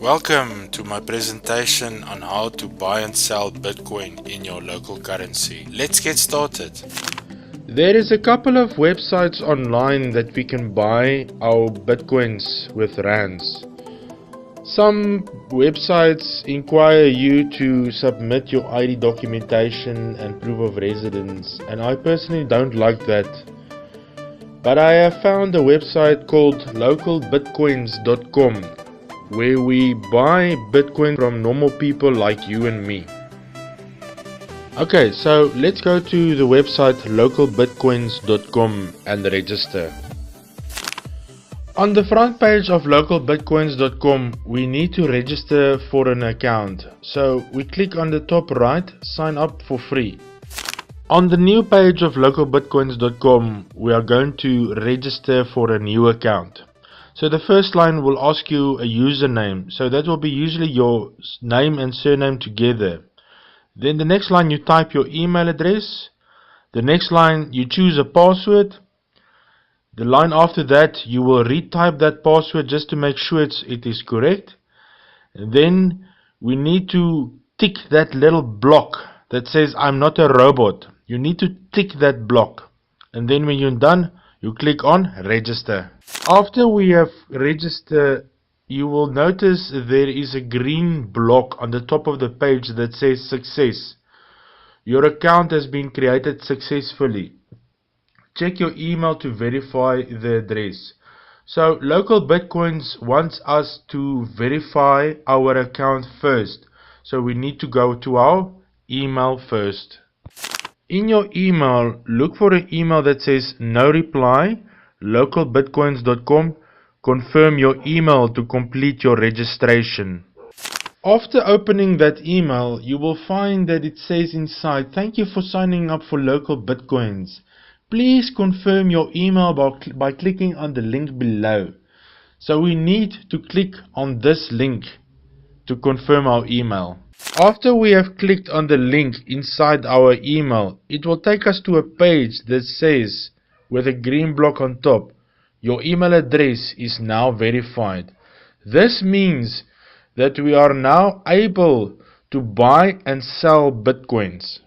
Welcome to my presentation on how to buy and sell Bitcoin in your local currency. Let's get started. There is a couple of websites online that we can buy our Bitcoins with rands. Some websites inquire you to submit your ID documentation and proof of residence, and I personally don't like that. But I have found a website called localbitcoins.com where we buy Bitcoin from normal people like you and me. Okay, so let's go to the website localbitcoins.com and register. On the front page of localbitcoins.com, we need to register for an account. So we click on the top right, sign up for free. On the new page of localbitcoins.com, we are going to register for a new account. So the first line will ask you a username. So that will be usually your name and surname together. Then the next line you type your email address. The next line you choose a password. The line after that you will retype that password just to make sure it is correct. And then we need to tick that little block that says I'm not a robot. You need to tick that block. And then when you're done, you click on register. After we have registered, you will notice there is a green block on the top of the page that says success. Your account has been created successfully. Check your email to verify the address. So Local Bitcoins wants us to verify our account first. So we need to go to our email first. In your email, look for an email that says no reply, localbitcoins.com. Confirm your email to complete your registration. After opening that email, you will find that it says inside, thank you for signing up for Local Bitcoins. Please confirm your email by clicking on the link below. So we need to click on this link to confirm our email. After we have clicked on the link inside our email, it will take us to a page that says, with a green block on top, your email address is now verified. This means that we are now able to buy and sell Bitcoins.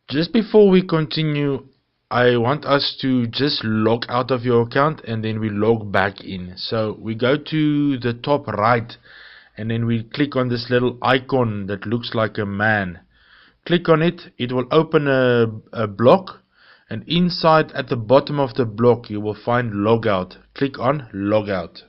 Just before we continue, I want us to just log out of your account and then we log back in. So we go to the top right and then we click on this little icon that looks like a man. Click on it, it will open a block, and inside at the bottom of the block you will find logout. Click on logout.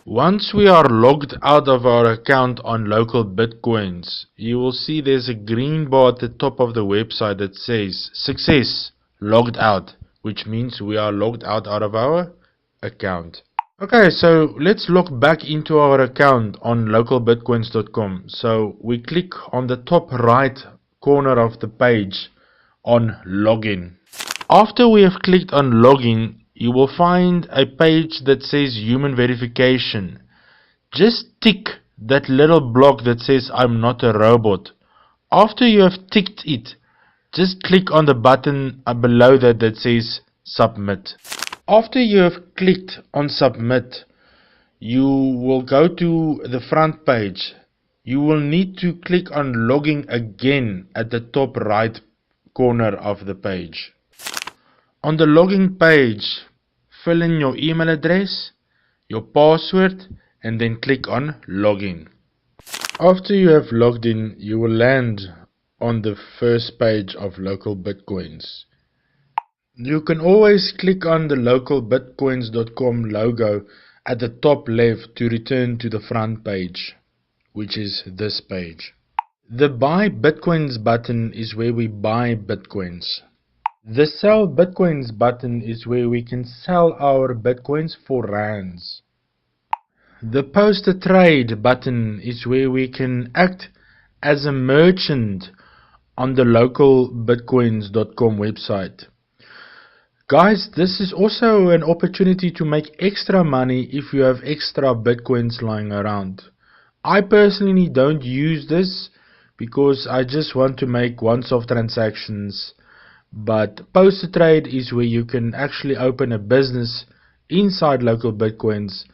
Once we are logged out of our account on Local Bitcoins, you will see there's a green bar at the top of the website that says success, logged out, which means we are logged out of our account. Okay, so let's log back into our account on localbitcoins.com. So we click on the top right corner of the page on login. After we have clicked on login, you will find a page that says human verification. Just tick that little block that says I'm not a robot. After you have ticked it, just click on the button below that says submit. After you have clicked on submit, you will go to the front page. You will need to click on logging again at the top right corner of the page. On the login page, fill in your email address, your password, and then click on login. After you have logged in, you will land on the first page of Local Bitcoins. You can always click on the localbitcoins.com logo at the top left to return to the front page, which is this page. The Buy Bitcoins button is where we buy Bitcoins. The Sell Bitcoins button is where we can sell our Bitcoins for rands. The Post a Trade button is where we can act as a merchant on the localbitcoins.com website. Guys, this is also an opportunity to make extra money if you have extra Bitcoins lying around. I personally don't use this because I just want to make once-off transactions. But Post a Trade is where you can actually open a business inside local Bitcoins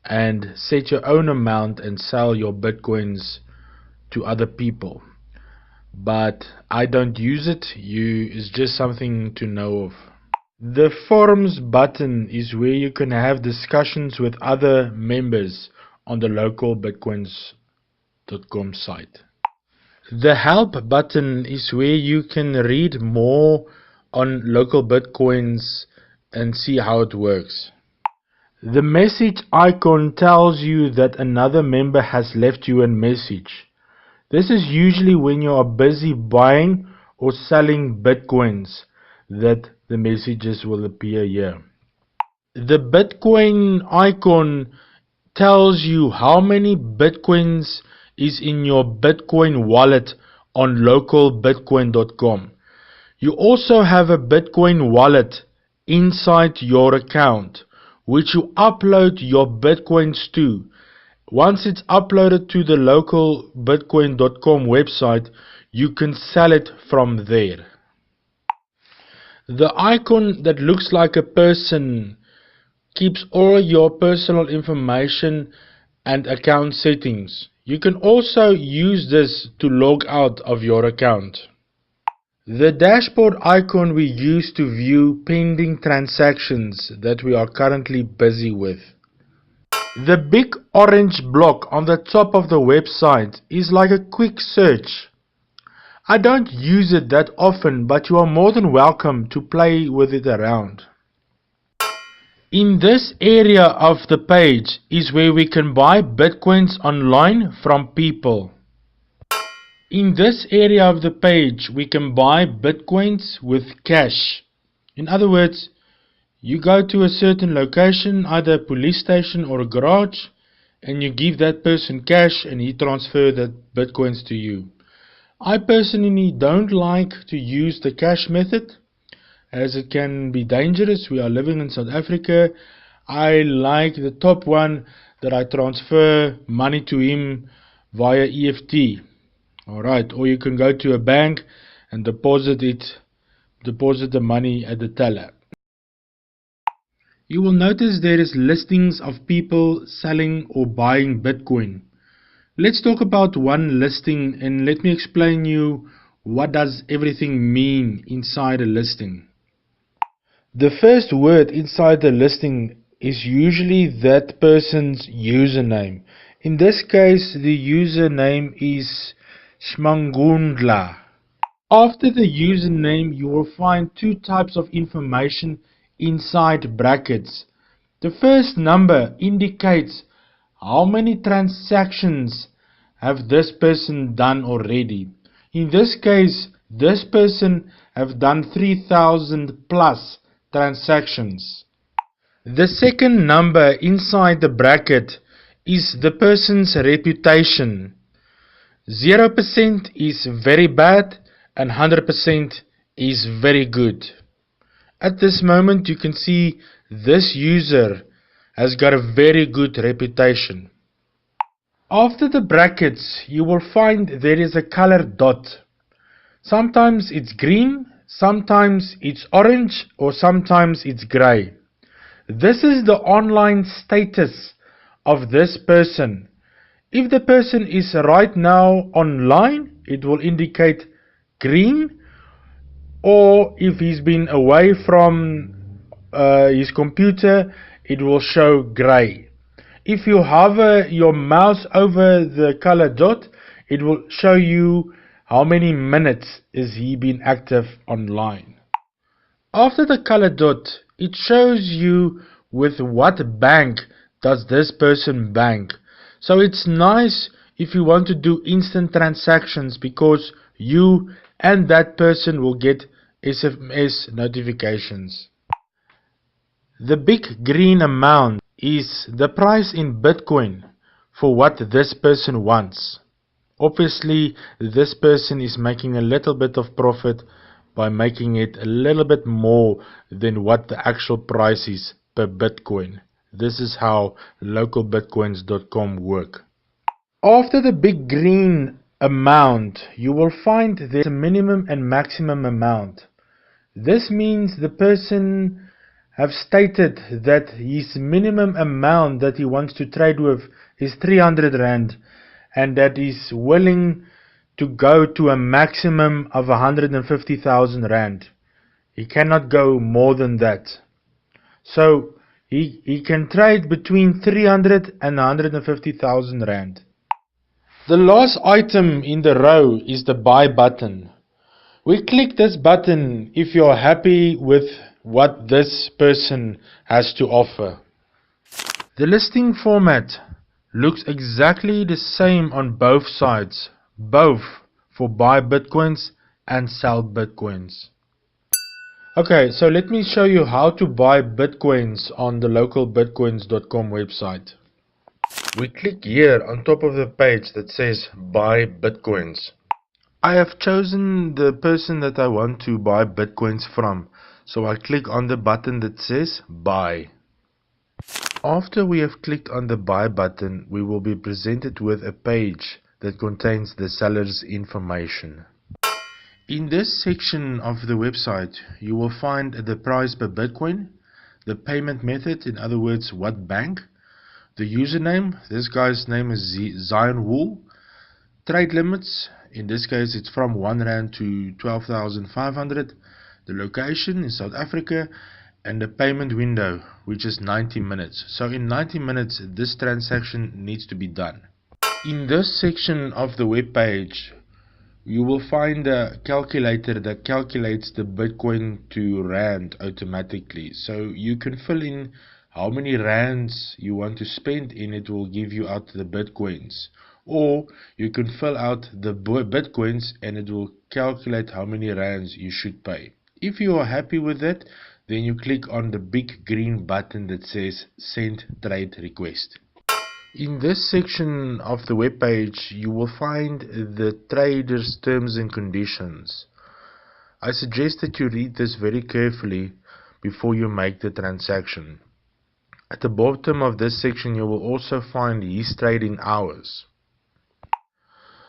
and set your own amount and sell your Bitcoins to other people. But I don't use it. It's just something to know of. The forums button is where you can have discussions with other members on the local bitcoins.com site. The help button is where you can read more on local Bitcoins and see how it works. The message icon tells you that another member has left you a message. This is usually when you are busy buying or selling Bitcoins that the messages will appear here. The Bitcoin icon tells you how many Bitcoins is in your Bitcoin wallet on localbitcoin.com. You also have a Bitcoin wallet inside your account, which you upload your Bitcoins to. Once it's uploaded to the localbitcoin.com website, you can sell it from there. The icon that looks like a person keeps all your personal information and account settings. You can also use this to log out of your account. The dashboard icon we use to view pending transactions that we are currently busy with. The big orange block on the top of the website is like a quick search. I don't use it that often, but you are more than welcome to play with it around. In this area of the page is where we can buy Bitcoins online from people. In this area of the page we can buy Bitcoins with cash. In other words, you go to a certain location, either a police station or a garage, and you give that person cash and he transfers that Bitcoins to you. I personally don't like to use the cash method, as it can be dangerous. We are living in South Africa. I like the top one, that I transfer money to him via EFT. Alright, or you can go to a bank and deposit the money at the teller. You will notice there is listings of people selling or buying Bitcoin. Let's talk about one listing and let me explain you what does everything mean inside a listing. The first word inside the listing is usually that person's username. In this case, the username is Shmangundla. After the username, you will find two types of information inside brackets. The first number indicates how many transactions have this person done already. In this case, this person have done 3,000 plus transactions. The second number inside the bracket is the person's reputation. 0% is very bad and 100% is very good. At this moment you can see this user has got a very good reputation. After the brackets you will find there is a color dot. Sometimes it's green, sometimes it's orange, or sometimes it's grey. This is the online status of this person. If the person is right now online, it will indicate green, or if he's been away from his computer, it will show grey. If you hover your mouse over the color dot, it will show you how many minutes is he been active online. After the color dot, it shows you with what bank does this person bank. So it's nice if you want to do instant transactions, because you and that person will get SMS notifications. The big green amount is the price in Bitcoin for what this person wants. Obviously, this person is making a little bit of profit by making it a little bit more than what the actual price is per Bitcoin. This is how localbitcoins.com work. After the big green amount, you will find there's a minimum and maximum amount. This means the person have stated that his minimum amount that he wants to trade with is 300 Rand and that he's willing to go to a maximum of 150,000 Rand. He cannot go more than that. So he can trade between 300 and 150,000 Rand. The last item in the row is the buy button. We click this button if you're happy with what this person has to offer. The listing format looks exactly the same on both sides, both for buy Bitcoins and sell Bitcoins. Okay, so let me show you how to buy Bitcoins on the localbitcoins.com website. We click here on top of the page that says buy Bitcoins. I have chosen the person that I want to buy Bitcoins from, so I click on the button that says buy. After we have clicked on the buy button, we will be presented with a page that contains the seller's information. In this section of the website, you will find the price per Bitcoin, the payment method, in other words, what bank, the username, this guy's name is Zion Wool, trade limits, in this case it's from 1 Rand to 12,500, the location in South Africa, and the payment window, which is 90 minutes. So in 90 minutes this transaction needs to be done. In this section of the web page, you will find a calculator that calculates the Bitcoin to Rand automatically. So you can fill in how many Rands you want to spend and it will give you out the Bitcoins. Or you can fill out the Bitcoins and it will calculate how many Rands you should pay. If you are happy with that, then you click on the big green button that says Send Trade Request. In this section of the web page, you will find the trader's terms and conditions. I suggest that you read this very carefully before you make the transaction. At the bottom of this section, you will also find his trading hours.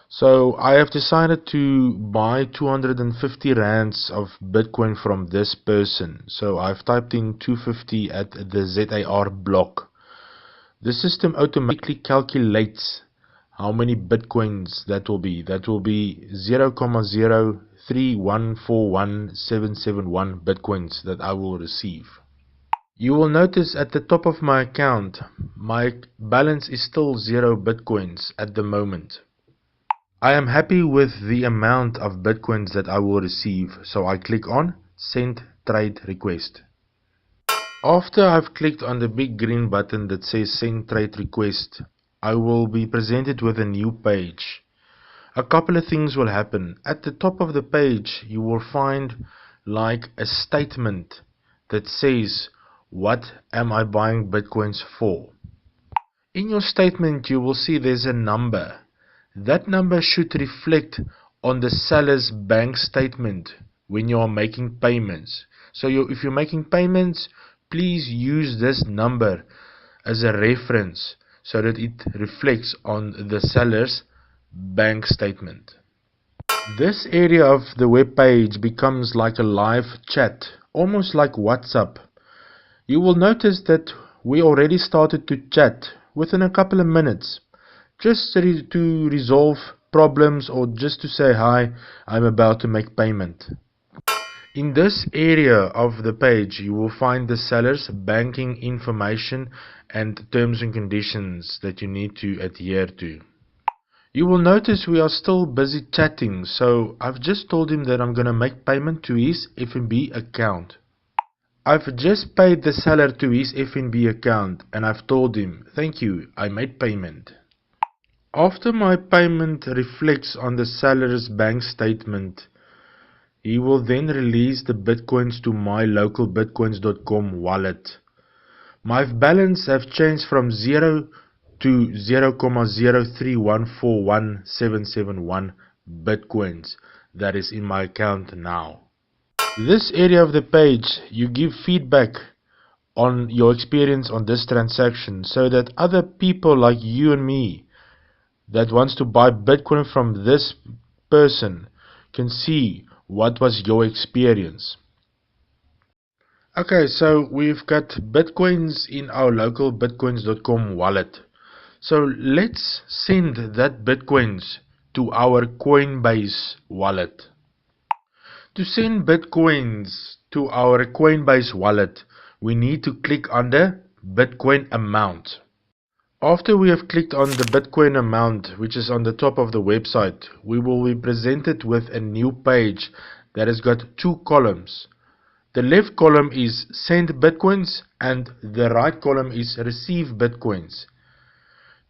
So I have decided to buy 250 Rands of Bitcoin from this person. So I've typed in 250 at the ZAR block. The system automatically calculates how many Bitcoins that will be. That will be 0.03141,771 Bitcoins that I will receive. You will notice at the top of my account, my balance is still 0 Bitcoins at the moment. I am happy with the amount of Bitcoins that I will receive, so I click on Send Trade Request. After I've clicked on the big green button that says Send Trade Request, I will be presented with a new page. A couple of things will happen. At the top of the page, you will find like a statement that says, what am I buying Bitcoins for? In your statement, you will see there's a number. That number should reflect on the seller's bank statement when you are making payments. So if you're making payments, please use this number as a reference so that it reflects on the seller's bank statement. This area of the web page becomes like a live chat, almost like WhatsApp. You will notice that we already started to chat within a couple of minutes, just to resolve problems or just to say hi, I'm about to make payment. In this area of the page, you will find the seller's banking information and terms and conditions that you need to adhere to. You will notice we are still busy chatting, so I've just told him that I'm going to make payment to his FNB account. I've just paid the seller to his FNB account and I've told him, thank you, I made payment. After my payment reflects on the seller's bank statement, he will then release the Bitcoins to my localbitcoins.com wallet. My balance have changed from 0 to 0.03141,771 Bitcoins that is in my account now. This area of the page, you give feedback on your experience on this transaction so that other people like you and me that wants to buy Bitcoin from this person can see what was your experience. Okay, so we've got Bitcoins in our local bitcoins.com wallet. So let's send that Bitcoins to our Coinbase wallet. To send Bitcoins to our Coinbase wallet, we need to click on the Bitcoin amount. After we have clicked on the Bitcoin amount, which is on the top of the website, we will be presented with a new page that has got two columns. The left column is Send Bitcoins and the right column is Receive Bitcoins.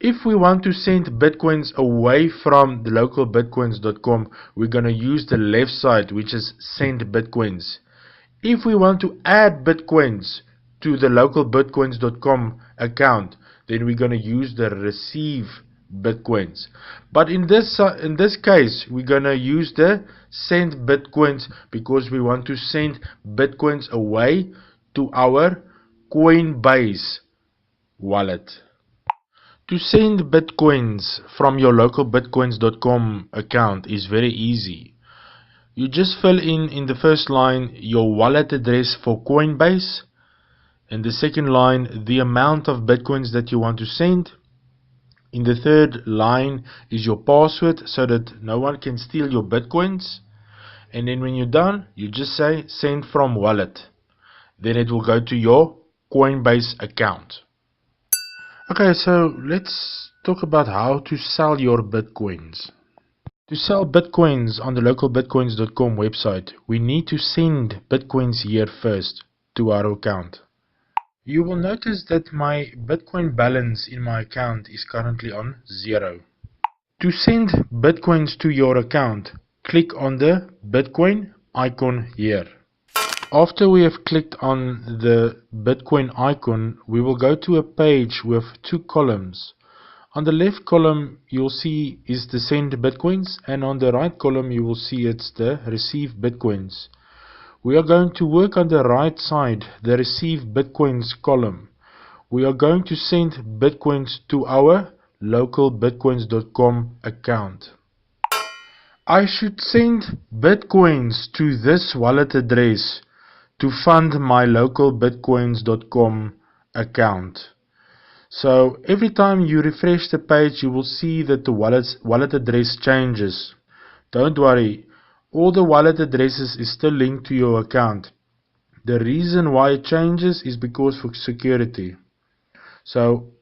If we want to send Bitcoins away from the local bitcoins.com, we're going to use the left side, which is Send Bitcoins. If we want to add Bitcoins to the local bitcoins.com account, then we're going to use the Receive Bitcoins. But in this case, we're going to use the Send Bitcoins because we want to send Bitcoins away to our Coinbase wallet. To send Bitcoins from your local bitcoins.com account is very easy. You just fill in the first line your wallet address for Coinbase, in the second line the amount of Bitcoins that you want to send. In the third line is your password so that no one can steal your Bitcoins. And then when you're done, you just say send from wallet. Then it will go to your Coinbase account. Okay, so let's talk about how to sell your Bitcoins. To sell Bitcoins on the local bitcoins.com website, we need to send Bitcoins here first to our account. You will notice that my Bitcoin balance in my account is currently on 0. To send Bitcoins to your account, click on the Bitcoin icon here. After we have clicked on the Bitcoin icon, we will go to a page with two columns. On the left column you'll see is the Send Bitcoins, and on the right column you will see it's the Receive Bitcoins. We are going to work on the right side, the Receive Bitcoins column. We are going to send Bitcoins to our local bitcoins.com account. I should send Bitcoins to this wallet address to fund my local bitcoins.com account. So every time you refresh the page, you will see that the wallet address changes. Don't worry, all the wallet addresses is still linked to your account. The reason why it changes is because for security. So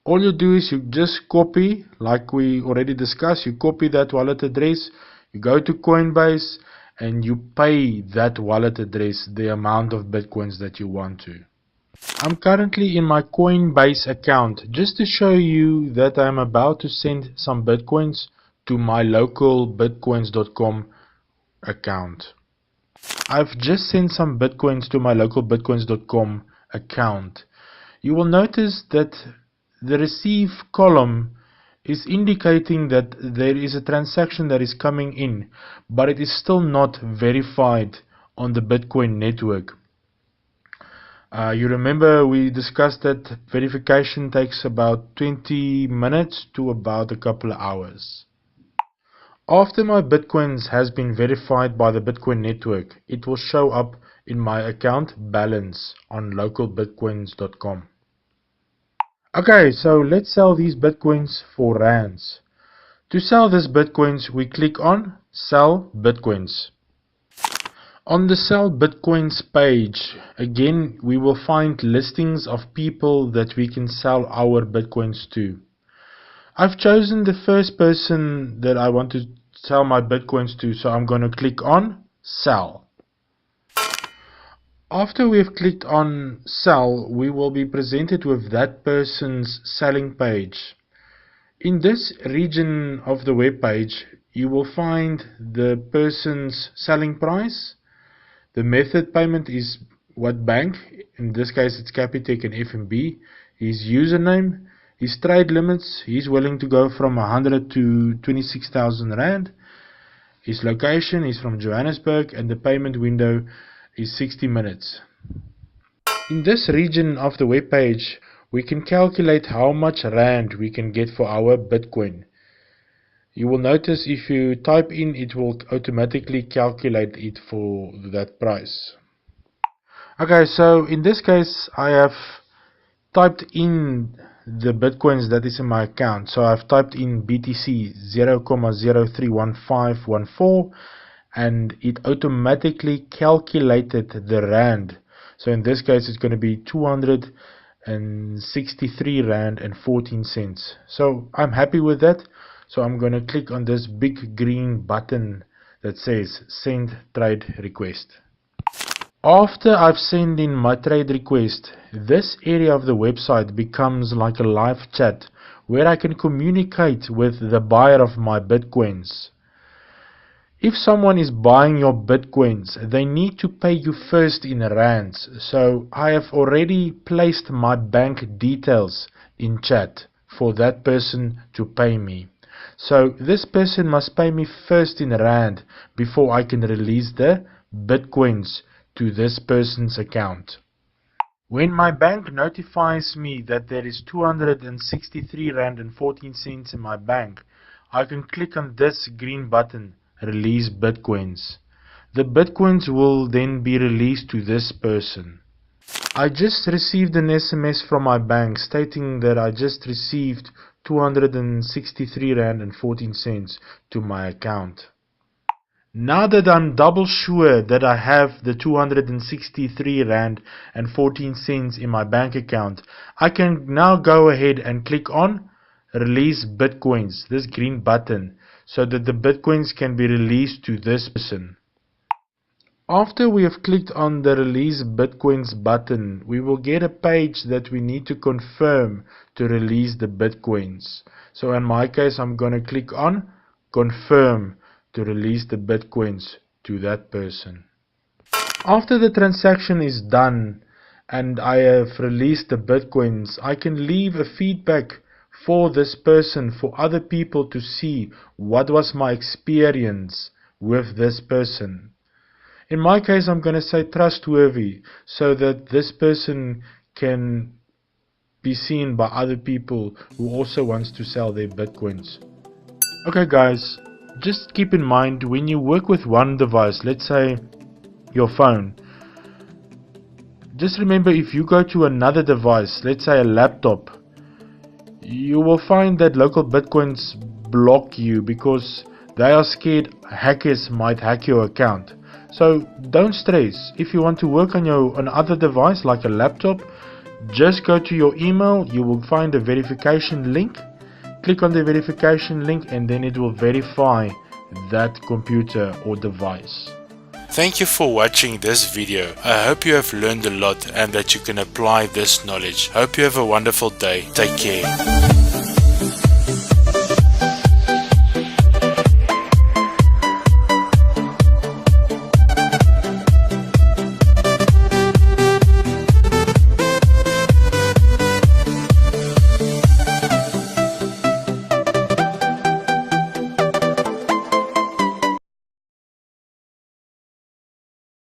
all you do is you just copy, like we already discussed, you copy that wallet address, you go to Coinbase and you pay that wallet address the amount of Bitcoins that you want to. I'm currently in my Coinbase account just to show you that I'm about to send some Bitcoins to my local bitcoins.com account. I've just sent some Bitcoins to my local bitcoins.com account. You will notice that the receive column is indicating that there is a transaction that is coming in, but it is still not verified on the Bitcoin network. You remember we discussed that verification takes about 20 minutes to about a couple of hours. After my Bitcoins has been verified by the Bitcoin network, it will show up in my account balance on localbitcoins.com. Okay, so let's sell these Bitcoins for rands. To sell these Bitcoins, we click on Sell Bitcoins. On the Sell Bitcoins page, again, we will find listings of people that we can sell our Bitcoins to. I've chosen the first person that I want to sell my Bitcoins to, so I'm going to click on Sell. After we've clicked on Sell, we will be presented with that person's selling page. In this region of the web page, you will find the person's selling price. The method payment is what bank, in this case it's Capitec and FNB, his username, his trade limits, he's willing to go from 100 to 26,000 Rand, his location is from Johannesburg, and the payment window is 60 minutes. In this region of the web page, we can calculate how much Rand we can get for our Bitcoin. You will notice if you type in, it will automatically calculate it for that price. Okay, so in this case I have typed in the bitcoins that is in my account. So I've typed in BTC 0.031514 and it automatically calculated the rand. So in this case it's going to be 263 rand and 14 cents. So I'm happy with that. So I'm going to click on this big green button that says send trade request. After I've sent in my trade request, this area of the website becomes like a live chat where I can communicate with the buyer of my bitcoins. If someone is buying your bitcoins, they need to pay you first in rands. So I have already placed my bank details in chat for that person to pay me. So this person must pay me first in rand before I can release the bitcoins to this person's account. When my bank notifies me that there is 263 rand and 14 cents in my bank, I can click on this green button, release bitcoins. The bitcoins will then be released to this person. I just received an SMS from my bank stating that I just received 263 rand and 14 cents to my account. Now that I'm double sure that I have the 263 rand and 14 cents in my bank account, I can now go ahead and click on release bitcoins, this green button, so that the bitcoins can be released to this person. After we have clicked on the release bitcoins button, we will get a page that we need to confirm to release the bitcoins. So in my case, I'm going to click on confirm to release the bitcoins to that person. After the transaction is done and I have released the bitcoins, I can leave a feedback for this person, for other people to see what was my experience with this person. In my case, I'm going to say trustworthy, so that this person can be seen by other people who also wants to sell their bitcoins. Okay guys, just keep in mind when you work with one device, let's say your phone, just remember if you go to another device, let's say a laptop, you will find that local bitcoins block you because they are scared hackers might hack your account. So don't stress. If you want to work on another device like a laptop, just go to your email, you will find a verification link. Click on the verification link and then it will verify that computer or device. Thank you for watching this video. I hope you have learned a lot and that you can apply this knowledge. Hope you have a wonderful day. Take care.